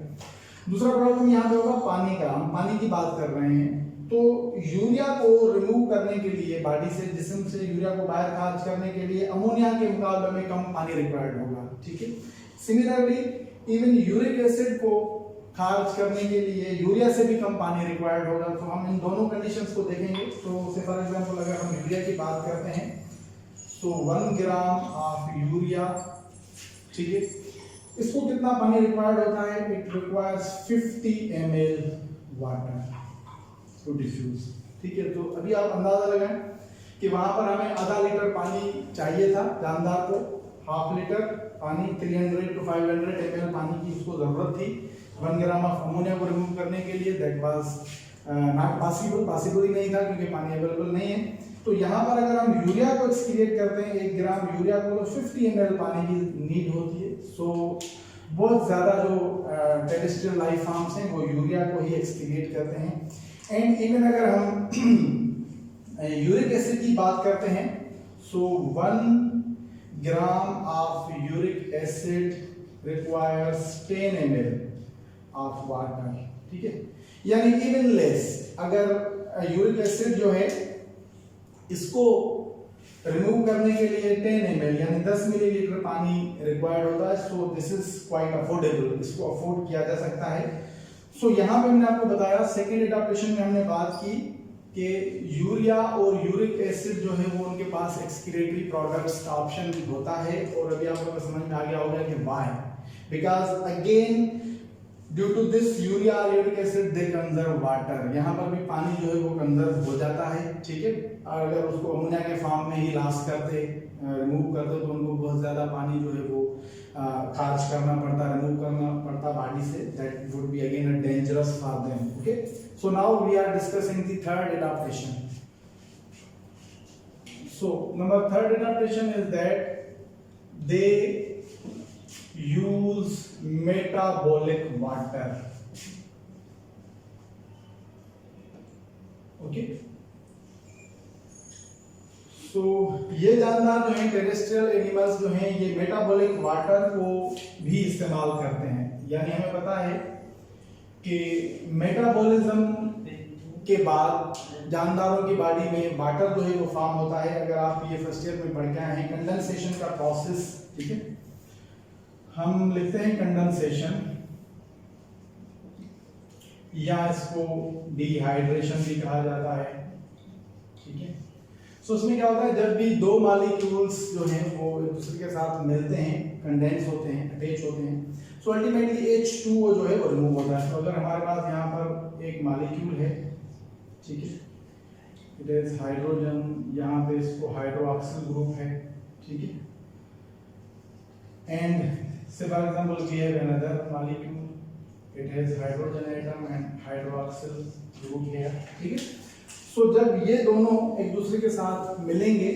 दूसरा प्रॉब्लम यहाँ पे होगा पानी का। हम पानी की बात कर रहे हैं तो यूरिया को रिमूव करने के लिए बॉडी से, जिस्म से यूरिया को बाहर खारिज करने के लिए अमोनिया के मुकाबले में कम पानी रिक्वायर्ड होगा, ठीक है। सिमिलरली इवन यूरिक एसिड को खारिज करने के लिए यूरिया से भी कम पानी रिक्वायर्ड होगा। तो हम इन दोनों कंडीशंस को देखेंगे। तो से फॉर एग्जांपल अगर हम यूरिया की बात करते हैं तो 1 ग्राम ऑफ यूरिया, ठीक है, इसको कितना पानी रिक्वायर्ड होता है? It requires 50 ml water to diffuse, ठीक है। तो अभी आप अंदाजा लगाएं कि वहां पर हमें आधा लीटर पानी चाहिए था, जानदार को हाफ लीटर पानी, 300 to 500 ml पानी की उसको जरूरत थी 1 ग्राम ऑफ अमोनिया को रिमूव करने के लिए। दैट वाज नॉट पॉसिबल ही नहीं था क्योंकि पानी अवेलेबल नहीं है। तो यहाँ पर अगर हम यूरिया को एक्सक्रीट करते हैं 1 ग्राम यूरिया को, तो 50 ml पानी की नीड होती है। सो बहुत ज्यादा जो टेरेस्ट्रियल लाइफ फॉर्म्स हैं वो यूरिया को ही एक्सक्रीट करते हैं। एंड इवन अगर हम यूरिक एसिड की बात करते हैं सो 1 gram of uric acid requires 10 ml of water, ठीक है, यानी इवन लेस। अगर यूरिक एसिड जो है इसको रिमूव करने के लिए 10 ml यानी 10 मिलीलीटर पानी रिक्वायर्ड होता है। So this is quite affordable, इसको अफोर्ड किया जा सकता है। सो यहाँ पे हमने आपको बताया सेकेंड एडाप्टेशन में हमने बात की कि यूरिया और यूरिक एसिड जो है वो उनके पास एक्सक्रीटरी प्रोडक्ट्स का ऑप्शन होता है। और अभी आपको समझ में आ गया होगा कि why, because again due to this urea और uric acid they conserve water, यहाँ पर भी पानी जो है वो कंजर्व हो जाता है, ठीक है। अगर उसको अमोनिया के फॉर्म में ही लॉस करते, रिमूव करते तो उनको बहुत ज्यादा पानी जो है वो खारिज करना पड़ता, रिमूव करना पड़ता बॉडी से। That would be again a dangerous for them, okay. So now we are discussing the third adaptation. So number third adaptation is that they use metabolic water, okay। सो ये जानदार जो है टेरेस्ट्रियल एनिमल्स जो हैं ये metabolic water को भी इस्तेमाल करते हैं। यानी हमें पता है कि मेटाबॉलिज्म के बाद जानदारों की बॉडी में वाटर जो है वो फॉर्म होता है। अगर आप ये फर्स्ट ईयर में पढ़ के आए हैं कंडेंसेशन का प्रोसेस, ठीक है, हम लिखते हैं कंडेंसेशन या इसको डिहाइड्रेशन भी कहा जाता है, ठीक है। सो उसमें क्या होता है, जब भी दो मॉलिक्यूल्स जो हैं वो एक दूसरे के साथ मिलते हैं, कंडेंस होते हैं, अटैच होते हैं, सो अल्टीमेटली H2O जो है वो रिमूव होता है। तो अगर हमारे पास यहाँ पर एक मॉलिक्यूल है, ठीक है, इट इज हाइड्रोजन, यहाँ पे इसको हाइड्रोक्सिल ग्रुप है, ठीक है, and say for example we have another molecule, it has hydrogen atom and hydroxyl group here, ठीक है। सो जब ये दोनों एक दूसरे के साथ मिलेंगे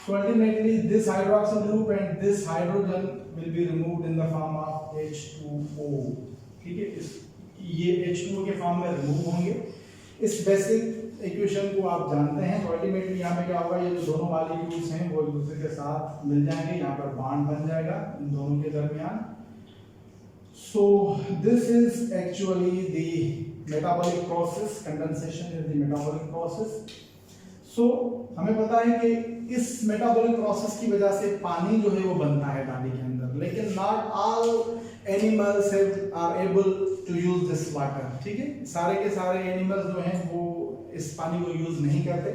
so ultimately this hydroxyl group and this hydrogen will be removed in the form of H2O, ठीक है। ये H2O के फॉर्म में रिमूव होंगे। इस बेसिक इक्वेशन को आप जानते हैं, तो अल्टीमेटली यहाँ पे क्या होगा, ये जो दोनों मॉलिक्यूल्स हैं वो एक दूसरे के साथ मिल जाएंगे, यहाँ पर बॉन्ड बन जाएगा इन दोनों के दरमियान। So this is actually the metabolic process. Condensation is the metabolic process. So हमें पता है कि इस metabolic process की वजह से पानी जो है वो बनता है बॉडी के अंदर, लेकिन not all animals are able to use this water. ठीक है, सारे के सारे एनिमल्स जो हैं वो इस पानी को यूज नहीं करते,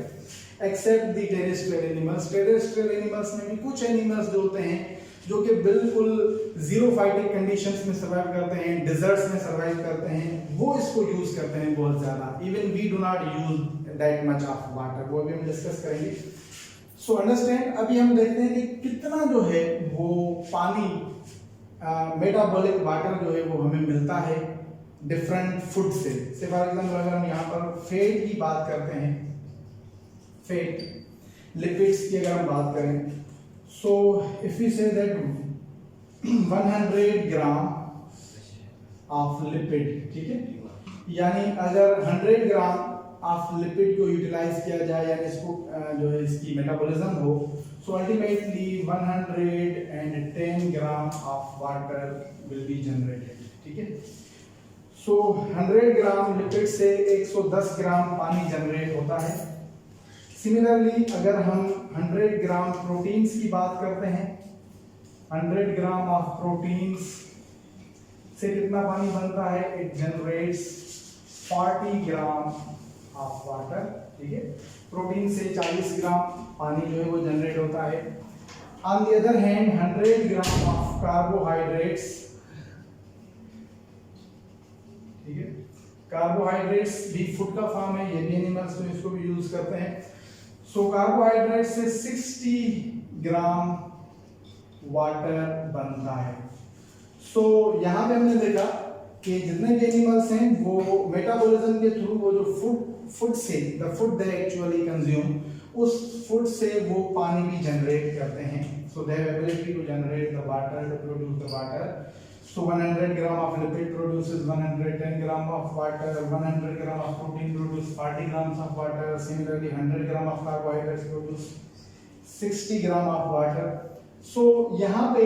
except the terrestrial animals. Terrestrial animals में भी कुछ एनिमल्स जो होते हैं जो कि बिल्कुल जीरो फाइटिक कंडीशंस में सर्वाइव करते हैं, डिजर्ट्स में सर्वाइव करते हैं, वो इसको यूज करते हैं बहुत ज्यादा। Even we do not use that much of water, वो अभी हम डिस्कस करेंगे। सो अंडरस्टैंड, अभी हम देखते हैं कि कितना जो है वो पानी मेटाबॉलिक वाटर जो है वो हमें मिलता है डिफरेंट फूड से। फॉर एग्जाम्पल अगर हम यहाँ पर फैट की बात करते हैं, फैट लिपिड्स की अगर हम बात करें, so if we say that 100 gram of lipid, ठीक है, यानी अगर 100 ग्राम ऑफ लिपिड को यूटिलाइज किया जाए, यानी इसको जो है इसकी मेटाबॉलिज्म हो, so ultimately 110 gram of water will be generated. ठीक है, सो 100 ग्राम लिपिड से 110 ग्राम पानी जनरेट होता है। सिमिलरली अगर हम 100 ग्राम प्रोटीन्स की बात करते हैं, 100 ग्राम ऑफ प्रोटीन्स से कितना पानी बनता है, it generates 40 gram of water. ठीक है, प्रोटीन से 40 ग्राम पानी जो है वो जनरेट होता है। On the other hand 100 gram of carbohydrates, ठीक है, कार्बोहाइड्रेट्स भी फूड का फॉर्म है, ये भी एनिमल्स तो इसको भी यूज करते हैं। सो कार्बोहाइड्रेट से 60 ग्राम वाटर बनता है। सो यहाँ पे हमने देखा कि जितने भी एनिमल्स हैं वो मेटाबॉलिज्म के थ्रू वो जो फूड से the food they actually consume, उस फूड से वो पानी भी जनरेट करते हैं। So they have ability to generate the water, to produce the water. So 100 gram of lipid produces 110 gram of water, 100 gram of protein produces 40 grams of water, similarly 100 gram of carbohydrates produce 60 gram of water. So यहाँ पे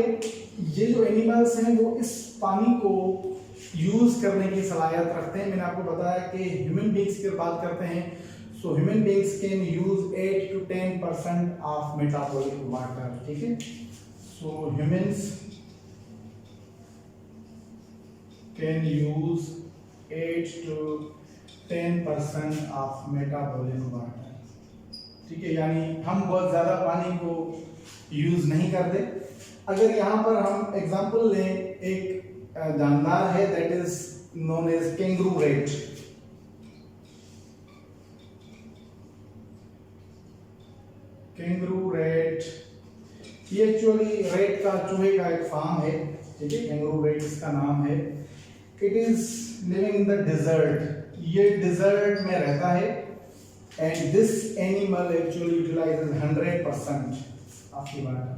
ये जो animals हैं वो इस पानी को use करने की सलाहियत रखते हैं। मैंने आपको बताया कि ह्यूमन बींग्स की बात करते हैं, so human beings can use 8 to 10% of metabolic water. ठीक है, so humans can use 8 to 10% of metabolic water। ठीक है, यानी हम बहुत ज्यादा पानी को यूज नहीं करते। अगर यहाँ पर हम एग्जांपल लें, एक जानदार है that is known as kangaroo rat. Kangaroo rat ये एक्चुअली रेट का चूहे का एक फार्म है। ठीक है, कैंगरू रेट इसका नाम है। It is living in the dessert, ये डिजर्ट में रहता है and this animal actually utilises 100% of the water,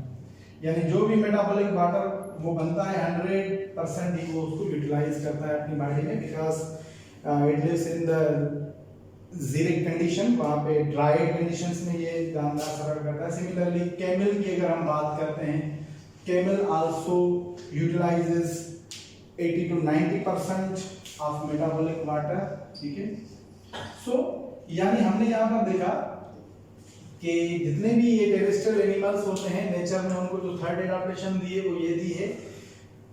यानी जो भी मेटाबॉलिक वाटर वो बनता है 100% ही वो उसको यूटिलाइज करता है अपनी बॉडी में, because it lives in the xeric condition, वहाँ पे ड्राइड कंडीशंस में ये जानदार सर्वाइव करता है। सिमिलरली कैमल की अगर हम बात करते हैं, camel also utilises 80 to 90% of metabolic water. ठीक है, सो यानी हमने यहाँ पर देखा कि जितने भी ये टेरेस्ट्रियल एनिमल्स होते हैं, नेचर ने उनको जो थर्ड एडाप्टेशन दी है वो ये दी है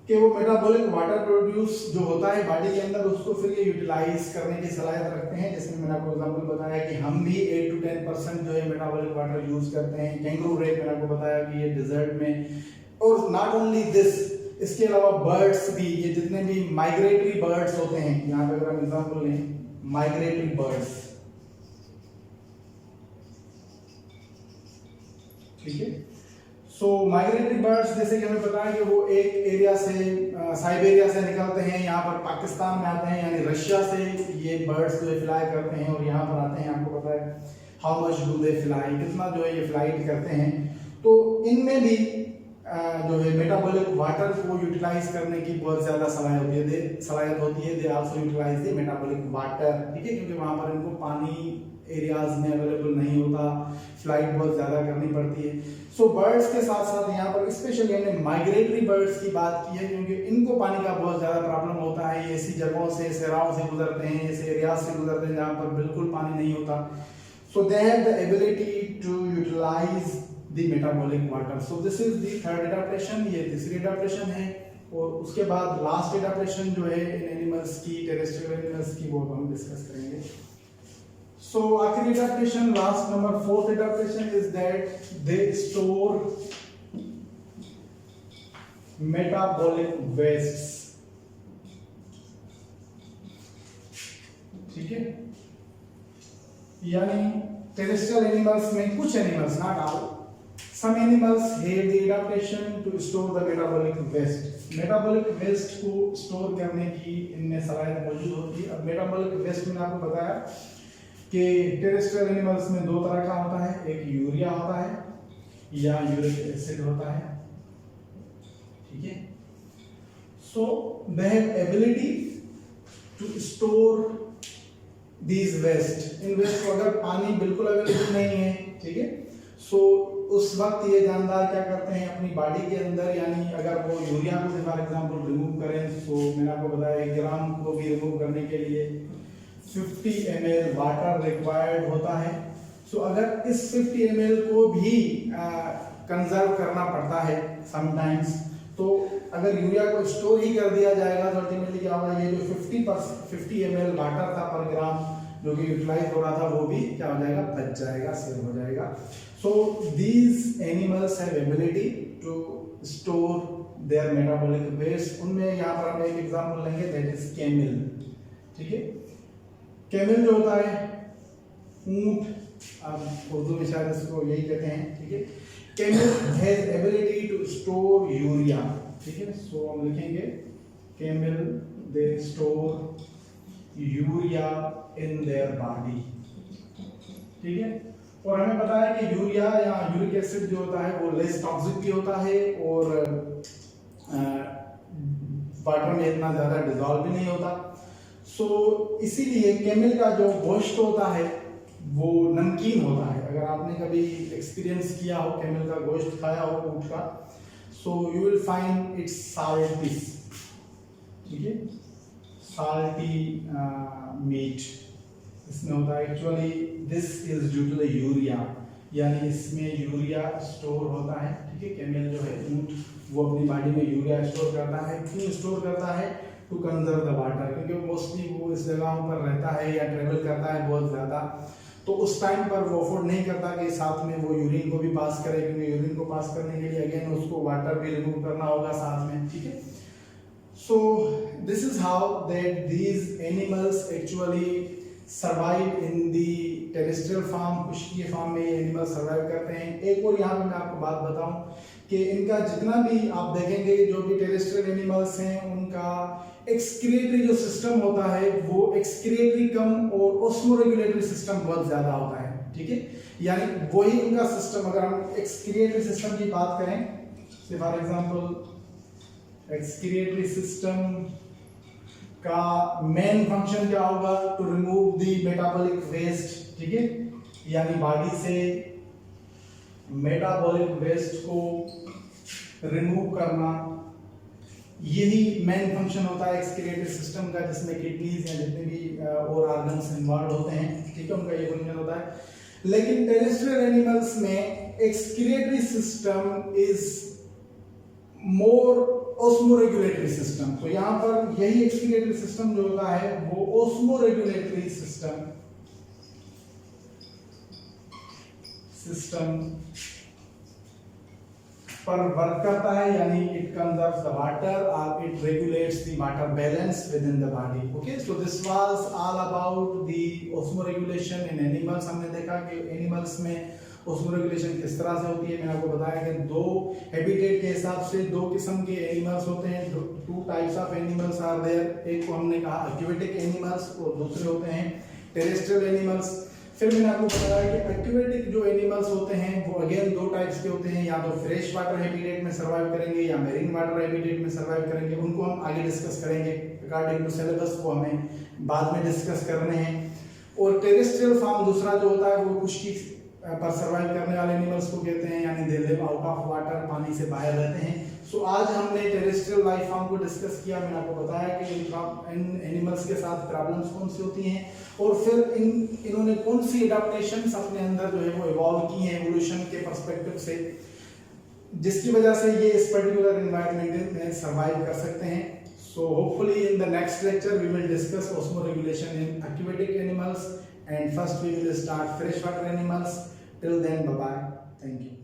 कि वो मेटाबॉलिक वाटर प्रोड्यूस जो होता है बॉडी के अंदर, उसको फिर ये यूटिलाइज करने की सलाहियत रखते हैं। जैसे मैंने आपको एग्जांपल बताया कि हम भी 8 to 10% जो है मेटाबॉलिक वाटर यूज करते हैं। कैंगरू रेट मैंने आपको बताया कि ये डिजर्ट में, और नॉट ओनली दिस, इसके अलावा बर्ड्स भी, ये जितने भी माइग्रेटरी बर्ड्स होते हैं, यहाँ पे अगर हम एग्जांपल लें माइग्रेटरी बर्ड्स, ठीक है, सो माइग्रेटरी बर्ड्स जैसे कि हमें पता है कि वो एक एरिया से साइबेरिया से निकलते हैं, यहाँ पर पाकिस्तान में आते हैं, यानी रशिया से ये बर्ड्स जो है फ्लाई करते हैं और यहाँ पर आते हैं। आपको पता है how much do they fly, कितना जो है ये फ्लाइट करते हैं। तो इनमें भी जो है मेटाबॉलिक वाटर को यूटिलाइज करने की बहुत ज्यादा सलाहियत होती है। They also utilize the metabolic water. ठीक है, क्योंकि वहां पर इनको पानी एरियाज में अवेलेबल नहीं होता, फ्लाइट बहुत ज़्यादा करनी पड़ती है। सो बर्ड्स के साथ साथ यहाँ पर स्पेशली हमने माइग्रेटरी बर्ड्स की बात की है, क्योंकि इनको पानी का बहुत ज़्यादा प्रॉब्लम होता है। ये ऐसी जगहों से, सहराओं से गुजरते हैं, ऐसे एरियाज से गुजरते हैं जहाँ पर बिल्कुल पानी नहीं होता। So they have the ability to utilise the metabolic water. So this is the third adaptation, ये तीसरी एडाप्टेशन है। और उसके बाद लास्ट एडाप्टेशन जो है इन एनिमल्स की, टेरेस्ट्रियल एनिमल्स की, वो हम डिस्कस करेंगे। सो आखिरी adaptation, last number fourth adaptation is that they store metabolic wastes. ठीक है, यानी टेरेस्ट्रियल एनिमल्स में कुछ animals, not all, some animals have the adaptation to store the metabolic waste. Metabolic waste को स्टोर करने की इनमें सलाहियत मौजूद होती है। अब मेटाबॉलिक वेस्ट मैंने आपको बताया कि टेरेस्ट्रियल एनिमल्स में दो तरह का होता है, एक यूरिया होता है या यूरिक एसिड होता है। ठीक है, so they have ability to store these waste. इन वेस्ट को अगर पानी बिल्कुल अवेलेबल नहीं है, ठीक है, सो उस वक्त ये जानदार क्या करते हैं अपनी बॉडी के अंदर, यानी अगर वो यूरिया को फॉर एग्जांपल रिमूव करें, सो मैंने आपको बताया 1 ग्राम को भी रिमूव करने के लिए 50 ml वाटर रिक्वायर्ड होता है। सो अगर इस 50 ml को भी कंजर्व करना पड़ता है समटाइम्स, तो अगर यूरिया को स्टोर ही कर दिया जाएगा तो अल्टीमेटली क्या होगा, ये जो 50 ml वाटर था पर ग्राम जो कि यूटिलाइज हो रहा था, वो भी क्या हो जाएगा, बच जाएगा, सेव हो जाएगा। So these animals have ability to store their metabolic waste. उनमें यहाँ पर हम एक एग्जांपल लेंगे, that is camel। ठीक है, camel जो होता है ऊंट, अब उर्दू में शायद इसको यही कहते हैं। ठीक है, camel has ability to store urea। ठीक है, so हम लिखेंगे camel they store urea in their body। ठीक है, और हमें पता है कि यूरिया या यूरिक एसिड जो होता है वो लेस टॉक्सिक भी होता है और वाटर में इतना ज़्यादा डिजॉल्व भी नहीं होता। सो इसीलिए कैमल का जो गोश्त होता है वो नमकीन होता है। अगर आपने कभी एक्सपीरियंस किया हो, कैमल का गोश्त खाया हो ऊंट का, so you will find it's salty. ठीक है, साल्टी मीट इसमें होता है। Actually this is due to the urea, यानी इसमें यूरिया स्टोर होता है। ठीक है, कैमल जो है ऊंट, वो अपनी बॉडी में यूरिया स्टोर करता है। क्यों स्टोर करता है? टू कंजर्व द वाटर, क्योंकि मोस्टली वो इस जगहों पर रहता है या ट्रेवल करता है बहुत ज़्यादा, तो उस टाइम पर वो अफोर्ड नहीं करता कि साथ में वो यूरिन को भी पास करे, क्योंकि यूरिन को पास करने के लिए अगेन उसको वाटर भी रिमूव करना होगा साथ में। ठीक है, so this is how that these animals actually survive in the terrestrial form. खुशकी फार्म में ये एनिमल सर्वाइव करते हैं। एक और यहाँ पे मैं आपको बात बताऊं कि इनका जितना भी आप देखेंगे जो भी टेरेस्ट्रियल एनिमल्स हैं, उनका एक्सक्रिएटरी जो सिस्टम होता है वो एक्सक्रिएटरी कम और ऑस्मोरेगुलेटरी सिस्टम बहुत ज्यादा होता है। ठीक है, यानी वही उनका सिस्टम, अगर हम एक्सक्रिएटरी सिस्टम की बात करें, फॉर एग्जांपल एक्सक्रिएटरी सिस्टम का मेन फंक्शन क्या होगा? To remove the metabolic waste. ठीक है, यानी बॉडी से मेटाबॉलिक वेस्ट को रिमूव करना, यही मेन फंक्शन होता है एक्सक्रिएटरी सिस्टम का, जिसमें किडनीज या जितने भी और ऑर्गन्स इन्वॉल्व होते हैं। ठीक है, उनका ये फंक्शन होता है। लेकिन टेरेस्ट्रियल एनिमल्स में excretory system is more osmoregulatory system. तो यहाँ पर यही एक्सक्रिएटरी सिस्टम जो होता है वो ऑस्मोरेगुलेटरी सिस्टम पर वर्क करता है, यानी इट कंजर्व्स द वाटर और it regulates the water balance with in the body. Okay, so this was all about the osmoregulation in animals. हमने देखा कि एनिमल्स में ऑस्मोरेगुलेशन किस तरह से होती है। मैंने आपको बताया कि दो हैबिटेट के हिसाब से दो किस्म के एनिमल्स होते हैं, two types of animals are there. एक को हमने कहा एक्वेटिक एनिमल्स और दूसरे होते हैं टेरेस्ट्रियल एनिमल्स। फिर मैंने आपको बताया कि एक्वेटिक जो एनिमल्स होते हैं वो अगेन दो टाइप्स के होते हैं, या तो फ्रेश वाटर हैबिटेट में सर्वाइव करेंगे या मेरीन वाटर हैबिटेट में सर्वाइव करेंगे। उनको हम आगे डिस्कस करेंगे अकॉर्डिंग टू सिलेबस, को हमें बाद में डिस्कस करने हैं। और टेरेस्ट्रियल फार्म दूसरा जो होता है वो पुष्टि पर सर्वाइव करने वाले एनिमल्स को कहते हैं, यानी दे लिव आउट ऑफ वाटर, पानी से बाहर रहते हैं। सो आज हमने टेरेस्ट्रियल लाइफ फॉर्म को डिस्कस किया। मैंने आपको बताया कि इन एनिमल्स के साथ प्रॉब्लम्स कौन सी होती हैं और फिर इन्होंने कौन सी एडाप्टेशंस अपने अंदर जो है वो इवॉल्व की हैं एवोल्यूशन के पर्सपेक्टिव से, जिसकी वजह से ये इस पर्टिकुलर एनवायरनमेंट में सर्वाइव कर सकते हैं। So hopefully in the next lecture we will discuss osmoregulation in aquatic animals, and first we will start freshwater animals. Till then, bye bye. Thank you.